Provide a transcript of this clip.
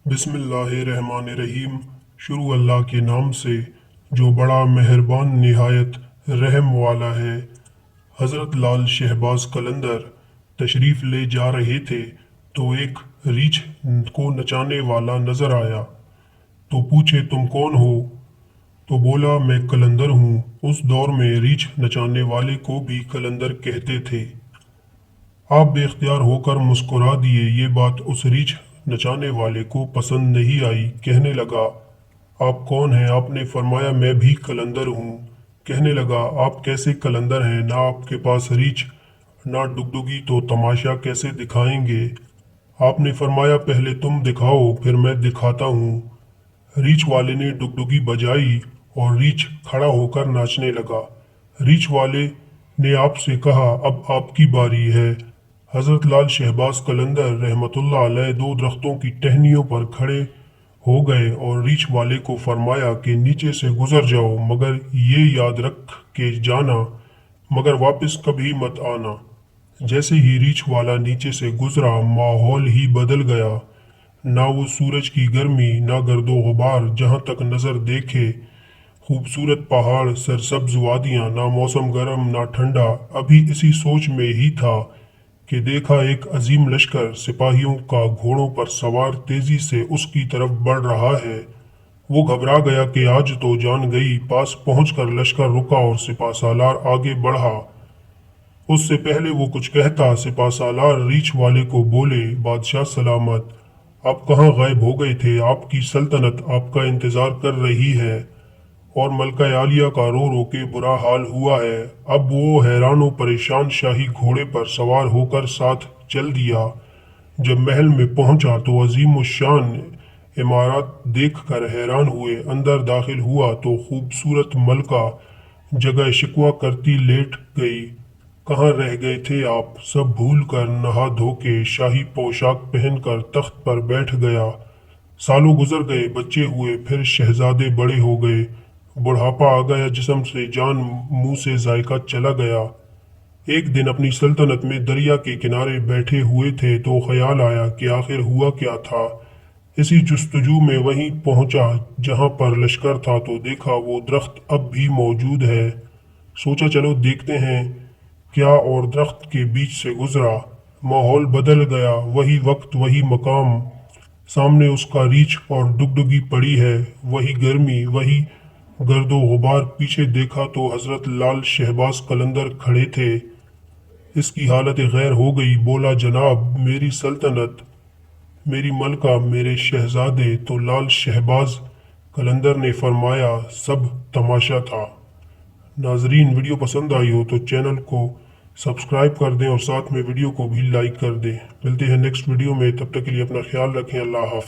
बिस्मिल्लाहिर्रहमानिर्रहीम। शुरू अल्लाह के नाम से जो बड़ा मेहरबान निहायत रहम वाला है। हज़रत लाल शहबाज कलंदर तशरीफ़ ले जा रहे थे तो एक रीछ को नचाने वाला नज़र आया। तो पूछे, तुम कौन हो? तो बोला, मैं कलंदर हूँ। उस दौर में रीछ नचाने वाले को भी कलंदर कहते थे। आप बेख्तियार होकर मुस्कुरा दिए। ये बात उस रीछ नचाने वाले को पसंद नहीं आई। कहने लगा, आप कौन हैं? आपने फरमाया, मैं भी कलंदर हूँ। कहने लगा, आप कैसे कलंदर हैं? ना आपके पास रीछ ना डुगडुगी, तो तमाशा कैसे दिखाएंगे? आपने फरमाया, पहले तुम दिखाओ फिर मैं दिखाता हूँ। रीछ वाले ने डुगडुगी बजाई और रीछ खड़ा होकर नाचने लगा। रीछ वाले ने आपसे कहा, अब आपकी बारी है। हज़रत लाल शहबाज कलंदर रहमतुल्लाह अलैह दो दरख्तों की टहनियों पर खड़े हो गए और रीछ वाले को फरमाया कि नीचे से गुजर जाओ, मगर ये याद रख के जाना, मगर वापस कभी मत आना। जैसे ही रीछ वाला नीचे से गुजरा, माहौल ही बदल गया। ना वो सूरज की गर्मी, ना गर्दो गुबार, जहाँ तक नज़र देखे खूबसूरत पहाड़, सरसब्ज वादियाँ, ना मौसम गर्म ना ठंडा। अभी इसी सोच में ही था कि देखा एक अजीम लश्कर सिपाहियों का घोड़ों पर सवार तेजी से उसकी तरफ बढ़ रहा है। वो घबरा गया कि आज तो जान गई। पास पहुंचकर लश्कर रुका और सिपा सालार आगे बढ़ा। उससे पहले वो कुछ कहता, सिपा सालार रीछ वाले को बोले, बादशाह सलामत, आप कहाँ गायब हो गए थे? आपकी सल्तनत आपका इंतजार कर रही है और मलका आलिया का रो रो के बुरा हाल हुआ है। अब वो हैरान व परेशान शाही घोड़े पर सवार होकर साथ चल दिया। जब महल में पहुंचा तो अजीम शान इमारत देखकर हैरान हुए। अंदर दाखिल हुआ तो खूबसूरत मलका जगह शिकवा करती लेट गई। कहाँ रह गए थे आप? सब भूल कर नहा धो के शाही पोशाक पहनकर तख्त पर बैठ गया। सालों गुजर गए, बच्चे हुए, फिर शहजादे बड़े हो गए। बुढ़ापा आ गया जिस्म से, जान मुंह से जायका चला गया। एक दिन अपनी सल्तनत में दरिया के किनारे बैठे हुए थे तो ख्याल आया कि आखिर हुआ क्या था। इसी जुस्तजू में वहीं पहुंचा जहां पर लश्कर था तो देखा वो दरख्त अब भी मौजूद है। सोचा चलो देखते हैं क्या, और दरख्त के बीच से गुजरा। माहौल बदल गया। वही वक्त वही मकाम, सामने उसका रीछ और डुगडुगी पड़ी है। वही गर्मी वही गर्दो गुबार। पीछे देखा तो हजरत लाल शहबाज कलंदर खड़े थे। इसकी हालत गैर हो गई। बोला, जनाब, मेरी सल्तनत, मेरी मलका, मेरे शहजादे। तो लाल शहबाज कलंदर ने फरमाया, सब तमाशा था। नाजरीन, वीडियो पसंद आई हो तो चैनल को सब्सक्राइब कर दें और साथ में वीडियो को भी लाइक कर दें। मिलते हैं नेक्स्ट वीडियो में, तब तक के लिए अपना ख्याल रखें। अल्लाह हाफ़िज़।